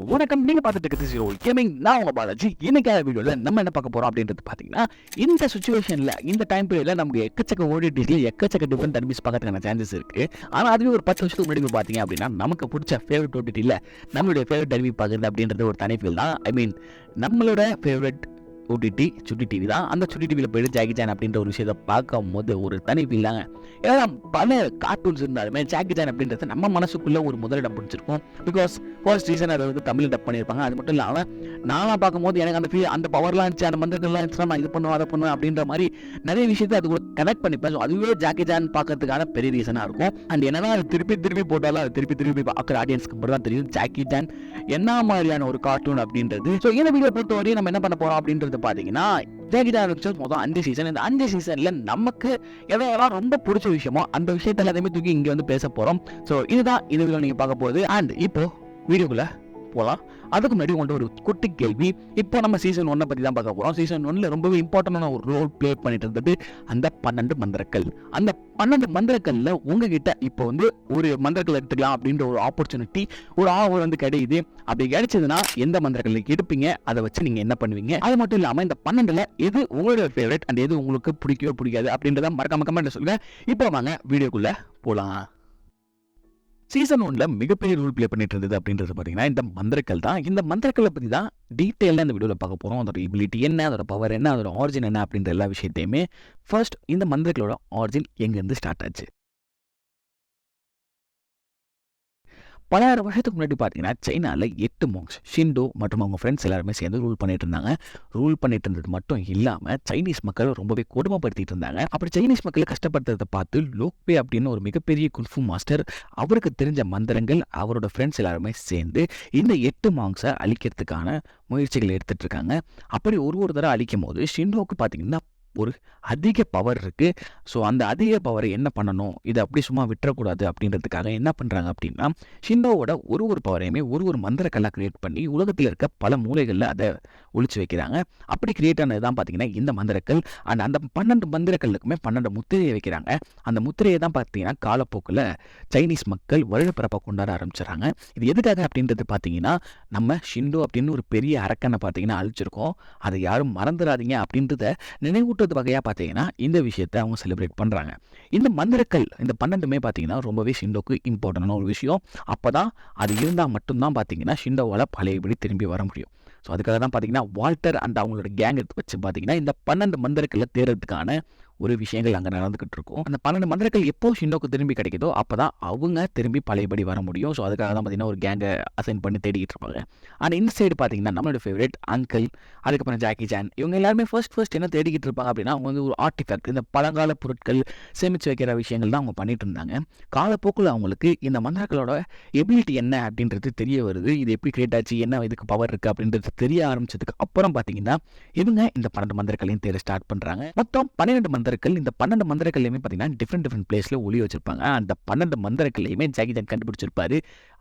வணக்கம். நீங்க பார்த்துட்டு இருக்கிறது ஜீரோ கேமிங். நான் உங்க பாலாஜி. இன்னைக்கான வீடியோல நம்ம என்ன பார்க்க போறோம் அப்படின்றது பாத்தீங்கன்னா, இந்த சிச்சுவேஷன்ல இந்த டைம் பீரியட்ல நமக்கு எக்கச்சக்க ஓடிடிஸ்ல எக்கச்சக்க டிஃபரெண்ட் அனிமீஸ் பார்க்கறதுக்கான சான்சஸ் இருக்கு. ஆனா அதுவே ஒரு 10 வருஷத்துக்கு முன்னாடி பாத்தீங்க அப்படின்னா நமக்கு பிடிச்ச ஃபேவரட் ஓடிடில நம்மளுடைய ஃபேவரட் அனிமி பார்க்கறது அப்படின்றது ஒரு தனி ஃபீல் தான். ஐ மீன் நம்மளோட ஃபேவரட் ஓடிடி சுட்டி டிவி தான். அந்த சுட்டி டிவியில் போய்ட்டு ஜாக்கி சான் அப்படின்ற ஒரு விஷயத்தை பார்க்கும் போது ஒரு தனி ஃபீல் தாங்க. ஏன்னா பல கார்ட்டூன்ஸ் இருந்தாலுமே ஜாக்கி சான் அப்படின்றது நம்ம மனசுக்குள்ள ஒரு முதலிடம் பிடிச்சிருக்கும். பிகாஸ் ஃபர்ஸ்ட் ரீசன் அதை வந்து தமிழ் டப் பண்ணியிருப்பாங்க. அது மட்டும் இல்லாமல் நானாக பார்க்கும்போது எனக்கு அந்த ஃபீல், அந்த பவர்லாம் இருந்துச்சு, அந்த மந்திரங்கள்லாம் இருந்துச்சுன்னா நான் இது பண்ணுவேன் அதை பண்ணுவேன் அப்படின்ற மாதிரி நிறைய விஷயத்தை அது கூட கனெக்ட் பண்ணிப்பேன். ஸோ அதுவே ஜாக்கி சான் பார்க்கறதுக்கான பெரிய ரீசனாக இருக்கும். அண்ட் என்னன்னா அது திருப்பி போட்டாலும் அது திருப்பி பார்க்குற ஆடியன்ஸ்க்கு மட்டும் தான் தெரியும் ஜாக்கி சான் என்ன மாதிரியான ஒரு கார்ட்டூன் அப்படின்றது. ஸோ இந்த வீடியோ பொறுத்தவரையும் நம்ம என்ன பண்ண போகிறோம் அப்படின்றது பார்த்தீங்கன்னா, ஜாக்கி சான் மொத்தம் 5 சீசன். இந்த 5 சீசன்ல நமக்கு எதையெல்லாம் ரொம்ப பிடிச்ச விஷயமோ அந்த விஷயத்த எல்லாத்தையுமே தூக்கி இங்கே வந்து பேச போகிறோம். ஸோ இதுதான் இந்த வீடியோ நீங்கள் பார்க்க போகுது. அண்ட் இப்போ வீடியோக்குள்ள போகலாம். அதுக்கு முன்னாடி உங்கள்ட்ட ஒரு குட்டி கேள்வி. இப்போ நம்ம சீசன் 1 பற்றி தான் பார்க்க போகிறோம். சீசன் 1 ரொம்பவே இம்பார்ட்டண்டான ஒரு ரோல் ப்ளே பண்ணிட்டு இருந்தது அந்த 12 மந்திரக்கல். அந்த 12 மந்திரக்கல்ல உங்ககிட்ட இப்போ வந்து ஒரு மந்திரக்கல் எடுத்துக்கலாம் அப்படின்ற ஒரு ஆப்பர்ச்சுனிட்டி, ஒரு ஆஃபர் வந்து கிடைக்குது. அப்படி கிடைச்சதுன்னா எந்த மந்திரக்கல் எடுப்பீங்க, அதை வச்சு நீங்கள் என்ன பண்ணுவீங்க? அது மட்டும் இல்லாமல் இந்த 12ல் எது உங்களோட ஃபேவரட் அண்ட் எது உங்களுக்கு பிடிக்காது அப்படின்றத மறக்காம கமெண்ட் சொல்லுங்க. இப்போ வாங்க வீடியோக்குள்ள போகலாம். சீசன் 1ல மிகப்பெரிய ரோல் ப்ளே பண்ணிட்டு இருந்தது அப்படின்றது பார்த்தீங்கன்னா இந்த மந்திரக்கல் தான். இந்த மந்திரக்கல்லை பற்றி தான் டீட்டெயிலாக இந்த வீடியோவில் பார்க்க போகிறோம். அதோட எபிலிட்டி என்ன, அதோட பவர் என்ன, அதோட ஆரிஜின் என்ன அப்படின்ற எல்லா விஷயத்தையுமே. ஃபர்ஸ்ட் இந்த மந்திரக்கலோட ஆரிஜின் எங்கேருந்து ஸ்டார்ட் ஆச்சு? பலாயிரம் வருஷத்துக்கு முன்னாடி பார்த்தீங்கன்னா சைனாவில் 8 மாங்ஸ் ஷிண்டோ மற்றும் அவங்க ஃப்ரெண்ட்ஸ் எல்லாருமே சேர்ந்து ரூல் பண்ணிட்டு இருந்தாங்க. ரூல் பண்ணிட்டு இருந்தது மட்டும் இல்லாமல் சைனீஸ் மக்கள் ரொம்பவே கொடுமைப்படுத்திட்டு இருந்தாங்க. அப்படி சைனீஸ் மக்களை கஷ்டப்படுத்துறதை பார்த்து லோக்பே அப்படின்னு ஒரு மிகப்பெரிய குல்ஃபு மாஸ்டர், அவருக்கு தெரிஞ்ச மந்திரங்கள், அவரோட ஃப்ரெண்ட்ஸ் எல்லாருமே சேர்ந்து இந்த 8 மாங்ஸை அழிக்கிறதுக்கான முயற்சிகள் எடுத்துட்டு இருக்காங்க. அப்படி ஒரு தடவை அழிக்கும் போது ஷிண்டோவுக்கு பார்த்தீங்கன்னா ஒரு அதிக பவர் இருக்குது. ஸோ அந்த அதிக பவரை என்ன பண்ணணும், இதை அப்படி சும்மா விட்டுறக்கூடாது அப்படின்றதுக்காக என்ன பண்ணுறாங்க அப்படின்னா, ஷிண்டோவோட ஒரு பவரையுமே ஒரு மந்திரக்கல்லாக கிரியேட் பண்ணி உலகத்தில் இருக்க பல மூலைகளில் அதை ஒழிச்சு வைக்கிறாங்க. அப்படி கிரியேட் ஆனது தான் பார்த்தீங்கன்னா இந்த மந்திரக்கல். அண்ட் அந்த 12 மந்திரக்கல்லுக்குமே 12 முத்திரையை வைக்கிறாங்க. அந்த முத்திரையை தான் பார்த்தீங்கன்னா காலப்போக்கில் சைனீஸ் மக்கள் வருடப்பிறப்பை கொண்டாட ஆரம்பிச்சிடறாங்க. இது எதுக்காக அப்படின்றது பார்த்தீங்கன்னா, நம்ம ஷிண்டோ அப்படின்னு ஒரு பெரிய அரக்கனை பார்த்தீங்கன்னா அழிச்சிருக்கோம், அதை யாரும் மறந்துடாதீங்க அப்படின்றத நினைவூட்டுறது வகையாக பார்த்தீங்கன்னா இந்த விஷயத்தை அவங்க செலிப்ரேட் பண்ணுறாங்க. இந்த மந்திரக்கல் இந்த 12மே பார்த்தீங்கன்னா ரொம்பவே ஷிண்டோக்கு இம்பார்ட்டண்டான ஒரு விஷயம். அப்போ தான் அது இருந்தால் மட்டும்தான் பார்த்தீங்கன்னா ஷிண்டோவால் பழையபடி திரும்பி வர முடியும். ஸோ அதுக்காக தான் பார்த்தீங்கன்னா வால்டர் அண்ட் அவங்களோட கேங் எடுத்து வச்சு பார்த்தீங்கன்னா இந்த 12 மந்திரக்கல்ல தேர்றதுக்கான ஒரு விஷயங்கள் அங்கே நடந்துகிட்டு இருக்கும். அந்த 12 மந்திரக்கல் எப்போ ஷிண்டோக்கு திரும்பி கிடைக்குதோ அப்போ தான் அவங்க திரும்பி பழையபடி வர முடியும். ஸோ அதுக்காக தான் பார்த்தீங்கன்னா ஒரு கேங்கை அசைன் பண்ணி தேடிக்கிட்டு இருப்பாங்க. ஆனால் இந்த சைடு பார்த்தீங்கன்னா நம்மளோட ஃபேவரட் அங்கிள், அதுக்கப்புறம் ஜாக்கி சான், இவங்க எல்லாருமே ஃபர்ஸ்ட் என்ன தேடிக்கிட்டு இருப்பாங்க அப்படின்னா, அவங்க வந்து ஒரு ஆர்டிஃபேக்ட், இந்த பழங்கால பொருட்கள் சேமித்து வைக்கிற விஷயங்கள் தான் அவங்க பண்ணிட்டு இருந்தாங்க. காலப்போக்கில் அவங்களுக்கு இந்த மந்திரக்களோட எபிலிட்டி என்ன அப்படின்றது தெரிய வருது. இது எப்படி கிரியேட் ஆச்சு, என்ன இதுக்கு பவர் இருக்குது அப்படின்றது தெரிய ஆரம்பிச்சதுக்கு அப்புறம் பார்த்தீங்கன்னா இவங்க இந்த 12 மந்திரக்களையும் தேட ஸ்டார்ட் பண்ணுறாங்க. மொத்தம் 12 மந்திரக்கல். இந்த 12 மந்திரக்கல்லையுமே பார்த்தீங்கன்னா டிஃப்ரெண்ட் பிளேஸில் ஒளி வச்சிருப்பாங்க. அந்த 12 மந்திரக்கல்லையுமே ஜாக்கி சான் கண்டுபிடிச்சிருப்பாரு.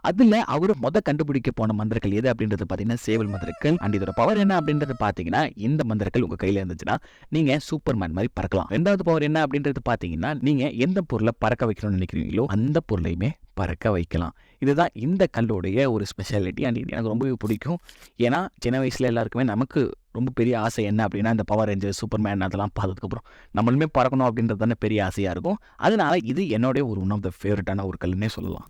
அதில் அவர் கண்டுபிடிக்க போன மந்திரக்கல் எது அப்படின்றது பார்த்தீங்கன்னா சேவல் மந்திரக்கல். அண்ட் இதோட பவர் என்ன அப்படின்றது பார்த்தீங்கன்னா, இந்த மந்திரக்கல் உங்கள் கையில் இருந்துச்சுன்னா நீங்கள் சூப்பர்மேன் மாதிரி பறக்கலாம். 2வது பவர் என்ன அப்படின்றது பார்த்தீங்கன்னா, நீங்கள் எந்த பொருளை பறக்க வைக்கணும்னு நினைக்கிறீங்களோ அந்த பொருளையுமே பறக்க வைக்கலாம். இதுதான் இந்த கல்லுடைய ஒரு ஸ்பெஷாலிட்டி. அண்ட் இது எனக்கு ரொம்பவே பிடிக்கும். ஏன்னா சின்ன வயசில் எல்லாருக்குமே நமக்கு ரொம்ப பெரிய ஆசை என்ன அப்படின்னா, இந்த பவர் ரேஞ்சர், சூப்பர்மேன் அதெல்லாம் பார்த்ததுக்கப்புறம் நம்மளுமே பறக்கணும் அப்படின்றது தானே பெரிய ஆசையாக இருக்கும். அதனால இது என்னுடைய ஒரு ஒன் ஆஃப் த ஃபேவரட்டான ஒரு கல்லுன்னே சொல்லலாம்.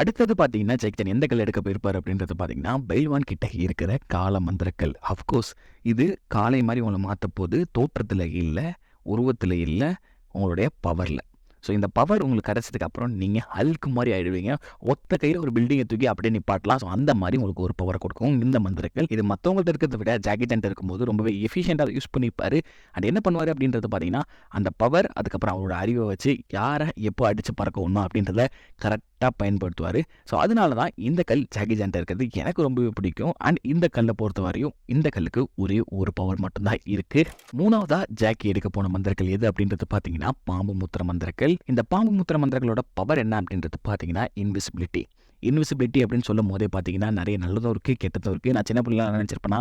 அடுத்தது பார்த்தீங்கன்னா ஜாக்கி சான் எந்த கல் எடுக்க போயிருப்பார் அப்படின்றது பார்த்தீங்கன்னா, பைல்வான் கிட்ட இருக்கிற கால மந்திரக்கல். அஃப்கோர்ஸ் இது காலை மாதிரி உங்களை மாற்ற போது தோற்றத்தில் இல்லை, உருவத்தில் இல்லை, உங்களுடைய பவரில். ஸோ இந்த பவர் உங்களுக்கு கிடச்சதுக்கு அப்புறம் நீங்கள் ஹல்க் மாதிரி ஆகிடுவீங்க. ஒத்த கையில் ஒரு பில்டிங்கை தூக்கி அப்படியே நிப்பாட்டலாம். ஸோ அந்த மாதிரி உங்களுக்கு ஒரு பவரை கொடுக்கும் இந்த மந்திரக்கல். இது மற்றவங்கள்ட்ட இருக்கிறத விட ஜாக்கி சான் இருக்கும்போது ரொம்பவே எஃபிஷியண்டாக யூஸ் பண்ணிப்பார். அண்ட் என்ன பண்ணுவார் அப்படின்றது பார்த்தீங்கன்னா, அந்த பவர் அதுக்கப்புறம் அவரோட அறிவை வச்சு யாரை எப்போ அடித்து பறக்கணும் அப்படின்றத கரெக்டாக பயன்படுத்துவார். ஸோ அதனால தான் இந்த கல் ஜாக்கி சான் இருக்கிறது எனக்கு ரொம்பவே பிடிக்கும். அண்ட் இந்த கல்லை பொறுத்த வரையும் இந்த கல்லுக்கு ஒரே ஒரு பவர் மட்டும்தான் இருக்குது. 3வதாக ஜாக்கி எடுக்க போன மந்திரக்கல் எது அப்படின்றது பார்த்தீங்கன்னா பாம்பு முத்திர மந்திரக்கல். இந்த பாம்பு முத்திர மந்திரங்களோட பவர் என்ன அப்படின்றது பார்த்தீங்கன்னா இன்விசிபிலிட்டி. இன்விசிபிலிட்டி அப்படின்னு சொல்லும் போதே பார்த்தீங்கன்னா நிறைய நல்லதும் இருக்குது, கெட்டதும் இருக்குது. நான் சின்ன பிள்ளை நினச்சிருப்பேன்னா,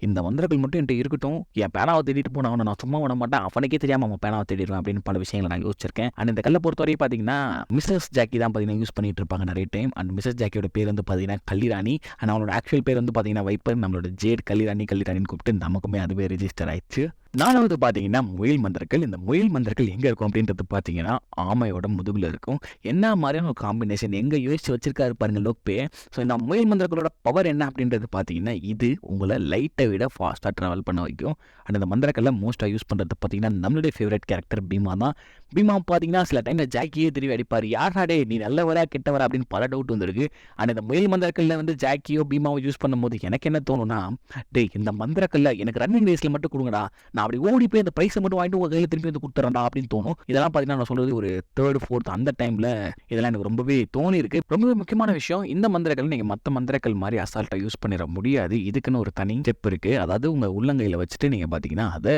இந்த மந்திரங்கள் மட்டும் என்கிட்ட இருக்கட்டும், என் பேனாவை தேடிட்டு போனவனை நான் சும்மா விட மாட்டேன், அவனுக்கே தெரியாமல் அவன் பேனாவை தேடிடுவேன் அப்படின்னு பல விஷயங்களை நான் யோசிச்சிருக்கேன். அண்ட் இந்த கல்லை பொறுத்தவரையும் பார்த்தீங்கன்னா மிஸ்ஸஸ் ஜாக்கி தான் பார்த்தீங்கன்னா யூஸ் பண்ணிட்டு இருப்பாங்க நிறைய டைம். அண்ட் மிஸ்ஸஸ் ஜாக்கியோட பேர் வந்து பார்த்தீங்கன்னா கல்லிராணி. அண்ட் அவனோட ஆக்சுவல் பேர் வந்து பார்த்தீங்கன்னா வைப்பர். நம்மளோட ஜேட் கல்லிராணின்னு கூப்பிட்டு நமக்குமே அதுவே ரெஜிஸ்டர் ஆயிடுச்சு. 4வது பார்த்தீங்கன்னா முயல் மந்திரங்கள். இந்த முயல் மந்திரங்கள் எங்கே இருக்கும் அப்படின்றது பார்த்தீங்கன்னா ஆமையோட முதுகில் இருக்கும். என்ன மாதிரியான ஒரு காம்பினேஷன் எங்கே யோசிச்சு வச்சிருக்காரு பாருங்க லோக்பே. ஸோ இந்த முயல் மந்திரங்களோட பவர் என்ன அப்படின்றது பார்த்தீங்கன்னா இது உங்களை லைட்டை விட ஃபாஸ்ட்டாக ட்ராவல் பண்ண வைக்கும். அண்ட் இந்த மந்திரக்கெல்லாம் மோஸ்ட்டாக யூஸ் பண்ணுறது பார்த்தீங்கன்னா நம்மளுடைய ஃபேவரட் கேரக்டர் பீமா தான். பீமா பார்த்தீங்கன்னா சில டைமில் ஜாக்கியே திரும்பி அடிப்பார், யாராடே நீ நல்லவரா கெட்டவரா அப்படின்னு பல டவுட் வந்துருக்கு. அண்ட் இந்த முயல் மந்திரக்கல்ல வந்து ஜாக்கியோ பீமாவோ யூஸ் பண்ணும்போது எனக்கு என்ன தோணுன்னா, டேய் இந்த மந்திரக்கல்ல எனக்கு ரன்னிங் ரேஸில் மட்டும் கொடுங்கடா, நான் அப்படி ஓடி போய் அந்த ப்ரைஸை மட்டும் வாங்கிட்டு ஒரு கையில் திருப்பி வந்து கொடுத்துறேன்டா அப்படின்னு தோணும். இதெல்லாம் பார்த்தீங்கன்னா நான் சொல்கிறது ஒரு 3rd 4th அந்த டைமில் இதெல்லாம் எனக்கு ரொம்பவே தோணி இருக்கு. ரொம்பவே முக்கியமான விஷயம், இந்த மந்திரங்கள் நீங்கள் மற்ற மந்திரங்கள் மாதிரி அசால்ட்டாக யூஸ் பண்ணிட முடியாது. இதுக்குன்னு ஒரு தனி ஸ்டெப் இருக்குது. அதாவது உங்கள் உள்ளங்கையில் வச்சுட்டு நீங்கள் பார்த்தீங்கன்னா அதை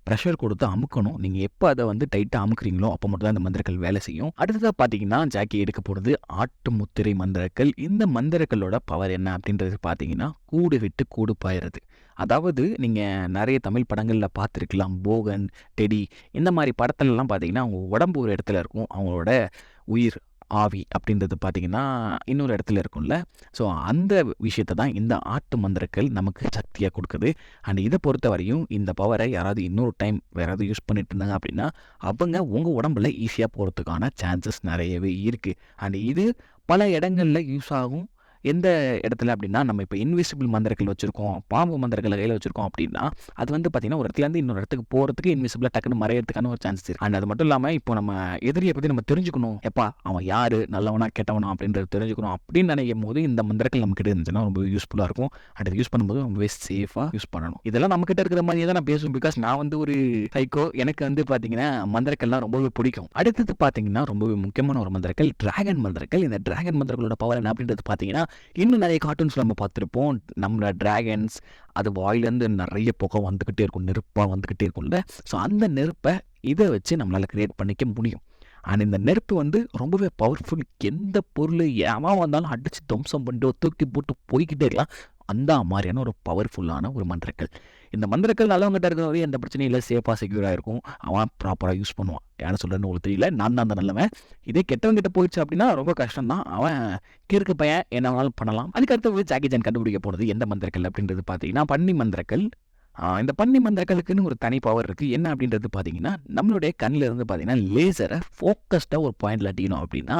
ப்ரெஷர் கொடுத்து அமுக்கணும். நீங்கள் எப்போ அதை வந்து டைட்டாக அமுக்குறீங்களோ அப்போ மட்டும் தான் இந்த மந்திரங்கள் வேலை செய்யும். அடுத்ததாக பார்த்தீங்கன்னா ஜாக்கி எடுக்க போகிறது ஆட்டு முத்திரை மந்திரங்கள். இந்த மந்திரங்களோட பவர் என்ன அப்படின்றது பார்த்தீங்கன்னா கூடு விட்டு கூடு பாயிறது. அதாவது நீங்கள் நிறைய தமிழ் படங்களில் பார்த்துருக்கலாம், போகன், டெடி இந்த மாதிரி படத்துலலாம் பார்த்தீங்கன்னா அவங்க உடம்பு ஒரு இடத்துல இருக்கும், அவங்களோட உயிர் ஆவி அப்படின்றது பார்த்தீங்கன்னா இன்னொரு இடத்துல இருக்கும்ல. ஸோ அந்த விஷயத்தை தான் இந்த ஆட்டு மந்திரங்கள் நமக்கு சக்தியாக கொடுக்குது. அண்ட் இதை பொறுத்த வரையும் இந்த பவரை யாராவது இன்னொரு டைம் யாராவது யூஸ் பண்ணிட்டு இருந்தாங்க அப்படின்னா அவங்க உங்கள் உடம்புல ஈஸியாக போகிறதுக்கான சான்சஸ் நிறையவே இருக்குது. அண்ட் இது பல இடங்களில் யூஸ் ஆகும். எந்த இடத்துல அப்படின்னா நம்ம இப்போ இன்விசிபிள் மந்திரங்கள் வச்சுருக்கோம், பாம்பு மந்திரங்களை கையில் வச்சுருக்கோம் அப்படின்னா அது வந்து பார்த்திங்கன்னா ஒரு இடத்துலேருந்து இன்னொரு இடத்துக்கு போகிறதுக்கு இன்விசிபிளாக டக்குன்னு மறையிறதுக்கான ஒரு சான்சஸ் இருக்குது. அண்ட் அது மட்டும் இல்லாமல் இப்போ நம்ம எதிரியை பற்றி நம்ம தெரிஞ்சுக்கணும், எப்பா அவன் யார் நல்லவனா கெட்டவனா அப்படின்றது தெரிஞ்சுக்கணும் அப்படின்னு நினைக்கும் போது இந்த மந்திரங்கள் நம்மக்கிட்ட இருந்துச்சுன்னா ரொம்ப யூஸ்ஃபுல்லாக இருக்கும். அண்ட் அது யூஸ் பண்ணும்போது ரொம்பவே சேஃபாக யூஸ் பண்ணணும். இதெல்லாம் நம்மக்கிட்ட இருக்கிற மாதிரியே தான் நான் பேசுவேன், பிகாஸ் நான் வந்து ஒரு சைக்கோ. எனக்கு வந்து பார்த்தீங்கன்னா மந்திரங்கள்லாம் ரொம்பவே பிடிக்கும். அடுத்தது பார்த்தீங்கன்னா ரொம்பவே முக்கியமான ஒரு மந்திரங்கள் டிராகன் மந்திரங்கள். இந்த டிராகன் மந்திரங்களோட பவர் என்ன அப்படின்றது பார்த்தீங்கன்னா இன்னும் நிறைய கார்ட்டூன்ஸ் நம்ம பார்த்துருப்போம். நம்மளோட டிராகன்ஸ் அது வாயிலேருந்து நிறைய புகை வந்துக்கிட்டே இருக்கும், நெருப்பாக வந்துக்கிட்டே இருக்கும்ல. ஸோ அந்த நெருப்பை இதை வச்சு நம்மளால் கிரியேட் பண்ணிக்க முடியும். அண்ட் இந்த நெருப்பு வந்து ரொம்பவே பவர்ஃபுல். எந்த பொருள் ஏமா வந்தாலும் அடித்து துவம்சம் பண்ணிட்டு தூக்கி போட்டு போய்கிட்டே இருக்கலாம். அந்த மாதிரியான ஒரு பவர்ஃபுல்லான ஒரு மந்திரங்கள். இந்த மந்திரங்கள் நல்லவங்கிட்ட இருக்கிற வரையும் எந்த பிரச்சனையும் இல்லை, சேஃபாக செக்யூராக இருக்கும். அவன் ப்ராப்பராக யூஸ் பண்ணுவான். யாரும் சொல்கிறேன்னு உங்களுக்கு தெரியல, நான் தான் அந்த நல்லவன். இதே கெட்டவங்கிட்ட போயிடுச்சு அப்படின்னா ரொம்ப கஷ்டம் தான். அவன் கிறுக்கு பையன் என்ன வேணாலும் பண்ணலாம். அதுக்கடுத்து ஜாக்கி சான் கண்டுபிடிக்க போகிறது எந்த மந்திரங்கள் அப்படின்றது பார்த்தீங்கன்னா பன்னி மந்திரங்கள். இந்த பன்னி மந்திரங்களுக்குன்னு ஒரு தனி பவர் இருக்குது. என்ன அப்படின்றது பார்த்தீங்கன்னா நம்மளுடைய கண்ணில் இருந்து பார்த்தீங்கன்னா லேசரை ஃபோக்கஸ்டாக ஒரு பாயிண்டில் அடிக்கணும் அப்படின்னா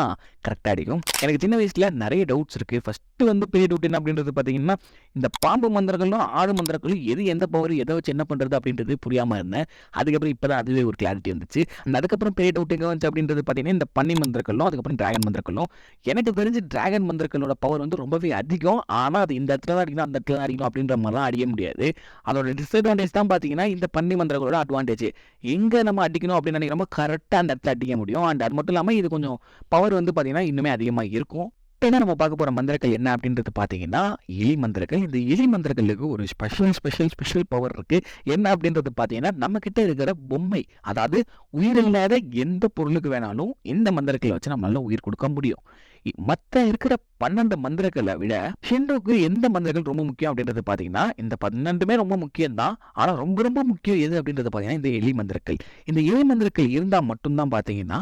கரெக்டாக அடிக்கும். எனக்கு சின்ன வயசில் நிறைய டவுட்ஸ் இருக்குது. ஃபஸ்ட்டு வந்து பெரிய டவுட் என்ன அப்படின்றது பார்த்தீங்கன்னா இந்த பாம்பு மந்திரங்களும் ஆடு மந்திரங்களும் எது எந்த பவர் எதை வச்சு என்ன பண்ணுறது அப்படின்றது புரியாமல் இருந்தேன். அதுக்கப்புறம் இப்போ தான் அதுவே ஒரு கிளாரிட்டி வந்துச்சு. அதுக்கப்புறம் பெரிய டவுட் எங்கே வந்துச்சு அப்படின்றது பார்த்தீங்கன்னா இந்த பன்னி மந்திரங்களும் அதுக்கப்புறம் டிராகன் மந்திரங்களும். எனக்கு தெரிஞ்சு டிராகன் மந்திரங்களோட பவர் வந்து ரொம்பவே அதிகம். ஆனால் அது இந்த இடத்துல தான் அடிக்கணும் அந்த இடத்துல தான் அடிக்கணும் அப்படின்ற மாதிரிலாம் அடிக்க முடியாது. அதோட டிஸ்அட்வான்டேஜ் தான் பார்த்தீங்கன்னா இந்த பன்னி மந்திரங்களோட அட்வான்டேஜ். எங்கே நம்ம அடிக்கணும் அப்படின்னு நினைக்கிறோமோ கரெக்டாக அந்த இடத்துல அடிக்க முடியும். அண்ட் அது மட்டும் இல்லாமல் இது கொஞ்சம் பவர் வந்து பார்த்தீங்கன்னா இன்னுமே அதிகமாக இருக்கும். என்ன நம்ம பார்க்க போகிற மந்திரங்கள் என்ன அப்படின்றது பார்த்தீங்கன்னா எலி மந்திரங்கள். இந்த எலி மந்திரங்களுக்கு ஒரு ஸ்பெஷல் பவர் இருக்குது. என்ன அப்படின்றது பார்த்தீங்கன்னா நம்மக்கிட்ட இருக்கிற பொம்மை, அதாவது உயிரில்லாத எந்த பொருளுக்கு வேணாலும் இந்த மந்திரங்களை வச்சு நம்மளால உயிர் கொடுக்க முடியும். மற்ற இருக்கிற 12 மந்திரங்களை விட ஷிண்டோக்கு எந்த மந்திரங்கள் ரொம்ப முக்கியம் அப்படின்றது பார்த்தீங்கன்னா இந்த 12மே ரொம்ப முக்கியம் தான். ஆனால் ரொம்ப ரொம்ப முக்கியம் எது அப்படின்றது பார்த்தீங்கன்னா இந்த எலி மந்திரங்கள். இந்த எலி மந்திரங்கள் இருந்தால் மட்டும்தான் பார்த்தீங்கன்னா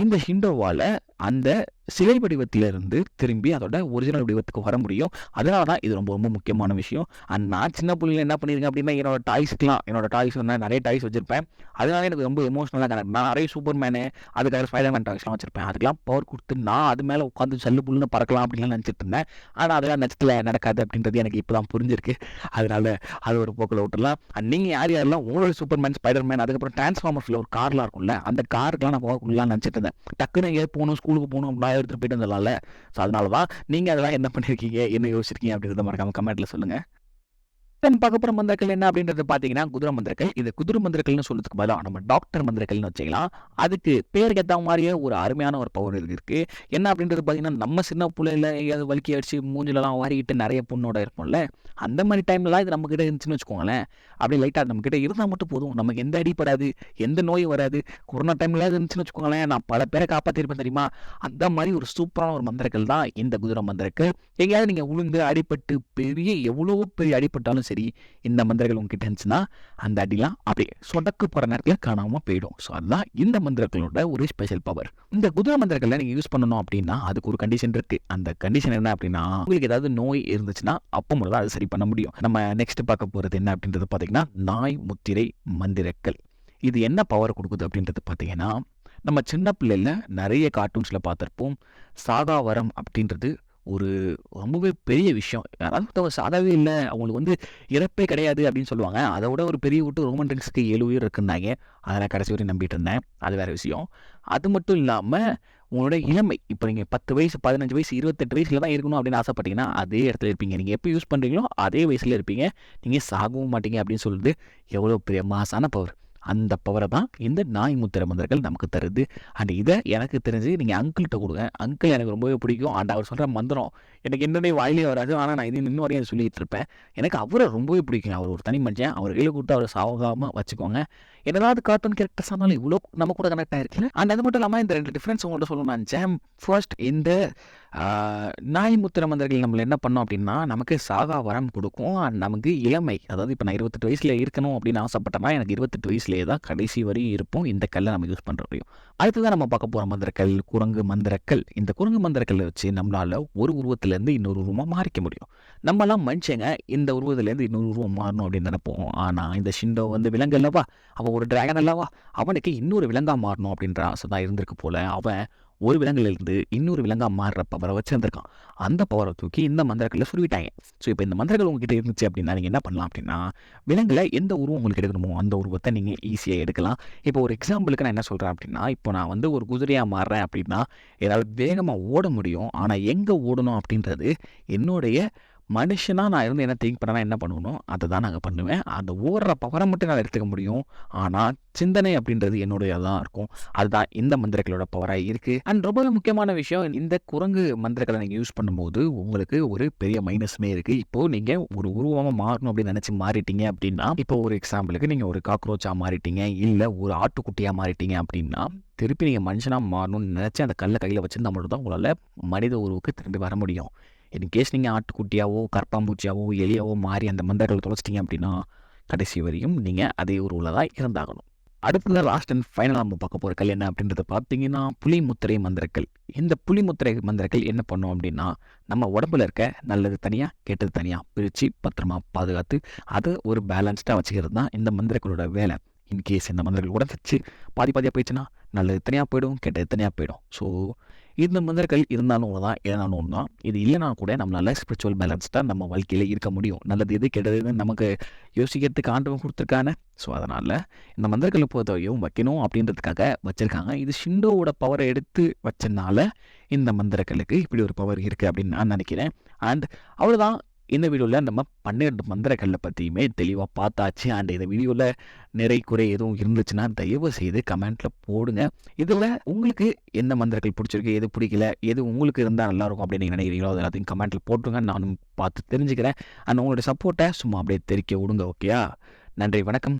இந்த ஷிண்டோவால் அந்த சிலை வடிவத்திலிருந்து திரும்பி அதோட ஒரிஜினல் வடிவத்துக்கு வர முடியும். அதனால தான் இது ரொம்ப ரொம்ப முக்கியமான விஷயம். அண்ட் நான் சின்ன பிள்ளைங்க என்ன பண்ணியிருக்கேன் அப்படின்னா என்னோட டாய்ஸ் வந்து நிறைய டாய்ஸ் வச்சுருப்பேன். அதனால எனக்கு ரொம்ப எமோஷனலாக கனெக்ட். நான் நிறைய சூப்பர் மேனு அதுக்காக ஸ்பைடர்மேன் டாய்ஸ்லாம் வச்சுருப்பேன். அதுக்கெல்லாம் பவர் கொடுத்து நான் அது மேலே உட்காந்து சல்லு புல்லுன்னு பறக்கலாம் அப்படின்லாம் நினச்சிட்டு இருந்தேன். ஆனால் அதெல்லாம் நட்சத்தில் நடக்காது அப்படின்றது எனக்கு இப்போ தான் புரிஞ்சிருக்கு. அதனால அது ஒரு போக்கில் விட்டுலாம். அண்ட் நீங்கள் யாரெல்லாம் உங்களோட சூப்பர்மேன், ஸ்பைடர்மேன், அதுக்கப்புறம் டிரான்ஸ்ஃபார்மர்ஸில் ஒரு கார்லாம் இருக்கும்ல, அந்த காருக்கெலாம் நான் போகலாம் நினச்சிட்டு இருந்தேன். டக்குன்னு எங்கே போகணும், ஸ்கூலுக்கு போகணும் அப்படின்னா எடுத்துகிட்டு போயிட்டு வந்துடலாம்ல. ஸோ அதனால தான் நீங்கள் அதெல்லாம் என்ன பண்ணியிருக்கீங்க, என்ன யோசிச்சிருக்கீங்க அப்படின்றத மறக்காமல் கமெண்ட்டில் சொல்லுங்கள். நம்ம பார்க்க போற மந்திரங்கள் என்ன அப்படின்றது பார்த்தீங்கன்னா, குதிரை மந்திரங்கள். இது குதிரை மந்திரங்கள்னு சொல்றதுக்கு பதிலா நம்ம டாக்டர் மந்திரங்கள்னு வச்சுக்கலாம். அதுக்கு பேருக்கு ஏத்த மாரியே ஒரு அருமையான ஒரு பவர் இருக்கு. என்ன அப்படின்றது பார்த்தீங்கன்னா, நம்ம சின்ன புள்ளையில எங்கேயாவது வழுக்கி அடிச்சு மூஞ்சிலலாம் வாரிக்கிட்டு நெறைய புண்ணோட இருப்போம்ல. அந்த மாரி டைம்லலாம் இது நம்மகிட்ட இருந்துச்சுன்னு வச்சுக்கோங்களேன், அப்படியே லைட்டா நம்மகிட்ட இருந்தா மட்டும் போதும். நமக்கு எந்த அடி படாது, எந்த நோயும் வராது. கொரோனா டைம்ல இருந்துச்சுன்னு வச்சுக்கோங்களேன், நான் பல பேர காப்பாத்திருப்பேன் தெரியுமா? அந்த மாரி ஒரு சூப்பரான ஒரு மந்திரங்கள் தான் இந்த குதிரை மந்திரங்கள். எங்கேயாவது நீங்க உழுந்து அடிபட்டு எவ்வளோ பெரிய அடிபட்டாலும் சரி, இந்த மந்திரங்கள் உங்ககிட்ட இருந்துச்சுன்னா, அந்த அடிலாம் அப்படியே சொடக்கு போற நேரத்துல காணாம போயிடும். ஸோ அதுதான் இந்த மந்திரங்களோட ஒரு ஸ்பெஷல் பவர். இந்த குதிரை மந்திரங்கள நீங்க யூஸ் பண்ணணும் அப்படின்னா, அதுக்கு ஒரு கண்டிஷன் இருக்கு. அந்த கண்டிஷன் என்ன அப்படின்னா, உங்களுக்கு ஏதாவது நோய் இருந்துச்சுன்னா, அப்ப மட்டும் தான் அது சரி பண்ண முடியும். நம்ம நெக்ஸ்ட் பார்க்க போறது என்ன அப்படின்றது பார்த்தீங்கன்னா, நாய் முத்திரை மந்திரங்கள். இது என்ன பவர் குடுக்குது அப்படின்றது பார்த்தீங்கன்னா, நம்ம சின்ன பிள்ளையில நெறைய கார்ட்டூன்ஸ்ல பார்த்திருப்போம். சாகா வரம் அப்படின்றது ஒரு ரொம்பவே பெரிய விஷயம். யாராவது ஒருத்தவங்க சாகவே இல்ல, அவங்களுக்கு இறப்பே கிடையாது அப்படின்னு சொல்லுவாங்க. அத விட ஒரு பெரிய விட்டு ரோமன் ரிங்ஸ்க்கு 7 உயிர் இருக்குன்னாங்க. அத நான் கடைசி வரையும் நம்பிட்டு இருந்தேன். அது வேற விஷயம். அது மட்டும் இல்லாம உங்களோட இளமை, இப்ப நீங்க 10 வயசு, 15 வயசு, 28 வயசுல தான் இருக்கணும் அப்படின்னு ஆசைப்பட்டீங்கன்னா, அதே இடத்துல இருப்பீங்க. நீங்க எப்ப யூஸ் பண்றீங்களோ அதே வயசுல இருப்பீங்க. நீங்க சாகவும் மாட்டீங்க அப்படின்னு சொல்றது எவ்வளோ பெரிய மாசான பவர். அந்த பவர தான் இந்த நாய் முத்திரை மந்திரங்கள் நமக்கு தருது. அண்ட் இத எனக்கு தெரிஞ்சு நீங்க அங்கிள்ட்ட குடுங்க. அங்கிள் எனக்கு ரொம்பவே பிடிக்கும். அண்ட் அவர் சொல்ற மந்திரம் எனக்கு என்னன்னே வாயிலே வராது. ஆனா நான் இன்ன வரையும் அத சொல்லிட்டு இருப்பேன். எனக்கு அவர ரொம்பவே பிடிக்கும். அவர் ஒரு தனி மனுஷன். அவர கையில குடுத்து அவர சாகாம வச்சுக்கோங்க. என்னதான் கார்ட்டூன் கேரக்டர்ஸ் ஆனாலும் இவ்ளோ நம்ம கூட கனெக்ட் ஆயிருக்குல்ல. அண்ட் அது மட்டும் இல்லாம இந்த 2 டிஃபரன்ஸ் உங்கள்ட்ட சொல்லணும்னு நெனச்சேன். ஃபர்ஸ்ட் இந்த நாய் முத்திரை மந்திரங்கள் நம்மள என்ன பண்ணும் அப்படின்னா, நமக்கு சாகா வரம் குடுக்கும். அண்ட் நமக்கு இளமை, அதாவது இப்ப நான் 28 வயசுல இருக்கணும் அப்படின்னு ஆசைப்பட்டேன்னா, எனக்கு 28 வயசுலயே தான் கடைசி வரையும் இருப்போம். இந்த கல்ல நம்ம யூஸ் பண்ற வரையும். அடுத்ததான் நம்ம பார்க்க போற மந்திரக்கல், குரங்கு மந்திரக்கல். இந்த குரங்கு மந்திரக்கல்ல வச்சு நம்மளால ஒரு உருவத்திலேருந்து இன்னொரு உருவமா மாறிக்க முடியும். நம்மலாம் மனுஷங்க இந்த உருவத்திலேருந்து இன்னொரு உருவம் மாறணும் அப்படின்னு நெனைப்போம். ஆனா இந்த ஷிண்டோ விலங்கு அல்லவா? அவன் ஒரு டிராகன் அல்லவா? அவனுக்கு இன்னொரு விலங்கா மாறணும் அப்படின்ற ஆசை தான் இருந்திருக்கு போல. அவன் ஒரு விலங்குலேருந்து இன்னொரு விலங்கா மாறுற பவரை வச்சிருந்திருக்கான். அந்த பவரை தூக்கி இந்த மந்திரக்கல்ல சொருவிட்டாங்க. ஸோ இப்போ இந்த மந்திரங்கள் உங்ககிட்ட இருந்துச்சு அப்படின்னா, நீங்க என்ன பண்ணலாம் அப்படின்னா, விலங்குல எந்த உருவம் உங்களுக்கு எடுக்கணுமோ அந்த உருவத்தை நீங்க ஈஸியா எடுக்கலாம். இப்போ ஒரு எக்ஸாம்பிளுக்கு நான் என்ன சொல்றேன் அப்படின்னா, இப்போ நான் ஒரு குதிரையா மாறுறேன் அப்படின்னா, என்னால வேகமா ஓட முடியும். ஆனா எங்க ஓடணும் அப்படின்றது என்னுடைய மனுஷனா நான் இருந்து என்ன திங்க் பண்ணனா என்ன பண்ணணும், அத தான் நாங்க பண்ணுவேன். அந்த ஓடுற பவர மட்டும் என்னால எடுத்துக்க முடியும். ஆனா சிந்தனை அப்படின்றது என்னுடையதா தான் இருக்கும். அதுதான் இந்த மந்திரங்களோட பவரா இருக்கு. அண்ட் ரொம்ப முக்கியமான விஷயம், இந்த குரங்கு மந்திரங்கள நீங்க யூஸ் பண்ணும்போது உங்களுக்கு ஒரு பெரிய மைனஸுமே இருக்கு. இப்போ நீங்க ஒரு உருவமா மாறணும் அப்படின்னு நினைச்சு மாறிட்டீங்க அப்படின்னா, இப்போ ஒரு எக்ஸாம்பிளுக்கு நீங்க ஒரு காக்ரோச்சா மாறிட்டீங்க, இல்ல ஒரு ஆட்டுக்குட்டியா மாறிட்டீங்க அப்படின்னா, திருப்பி நீங்க மனுஷனா மாறணும்னு நினைச்சு அந்த கல்ல கையில வச்சிருந்தா மட்டும் தான் உங்களால மனித உருவுக்கு திரும்பி வர முடியும். இன்கேஸ் நீங்க ஆட்டுக்குட்டியாவோ, கரப்பான்பூச்சியாவோ, எலியாவோ மாறி அந்த மந்திரங்கள தொலைச்சிட்டீங்க அப்படின்னா, கடைசி வரையும் நீங்க அதே உருவுல தான் இருந்தாகணும். அடுத்ததா லாஸ்ட் அண்ட் ஃபைனலா நம்ம பார்க்க போற கல் என்ன அப்படின்றத பார்த்தீங்கன்னா, புலி முத்திரை மந்திரக்கல். இந்த புலி முத்திரை மந்திரக்கல் என்ன பண்ணும் அப்படின்னா, நம்ம உடம்புல இருக்க நல்லது தனியா, கெட்டது தனியா பிரிச்சு பத்திரமா பாதுகாத்து, அத ஒரு பேலன்ஸ்டா வச்சுக்கிறது தான் இந்த மந்திரங்களோட வேலை. இன்கேஸ் இந்த மந்திரங்கள் உடைஞ்சிருச்சு, பாதி பாதியா போயிடுச்சுன்னா, நல்லது தனியா போயிடும், கெட்டது தனியா போயிடும். ஸோ இந்த மந்திரங்கள் இருந்தாலும் ஒன்று தான், இல்லைனாலும் ஒன்று தான். இது இல்லைனா கூட நம்மளால ஸ்பிரிச்சுவல் பேலன்ஸ்டா நம்ம வாழ்க்கையில இருக்க முடியும். நல்லது எது, கெட்டது எதுன்னு நமக்கு யோசிக்கிறதுக்கு ஆண்டவன் குடுத்துருக்கானே. ஸோ அதனால இந்த மந்திரங்கள பொறுத்தவரையும் வைக்கணும் அப்படின்றதுக்காக வச்சிருக்காங்க. இது ஷிண்டோவோட பவர எடுத்து வச்சனால இந்த மந்திரங்களுக்கு இப்படி ஒரு பவர் இருக்கு அப்படின்னு நான் நினைக்கிறேன். அண்ட் அவ்வளோதான். இந்த வீடியோல நம்ம 12 மந்திரக்கல்ல பத்தியுமே தெளிவா பார்த்தாச்சு. அண்ட் இந்த வீடியோல நிறை, குறை எதுவும் இருந்துச்சுன்னா தயவு செய்து கமெண்ட்ல போடுங்க. இதுல உங்களுக்கு எந்த மந்திரங்கள் பிடிச்சிருக்கு, எது பிடிக்கல, எது உங்களுக்கு இருந்தா நல்லாயிருக்கும் அப்படின்னு நீங்க நினைக்கிறீங்களோ அது எல்லாத்தையும் கமெண்ட்ல போட்டுருங்க. நானும் பார்த்து தெரிஞ்சுக்கிறேன். அண்ட் உங்களுடைய சப்போர்ட்டை சும்மா அப்படியே தெரிக்க விடுங்க. ஓகேயா? நன்றி, வணக்கம்.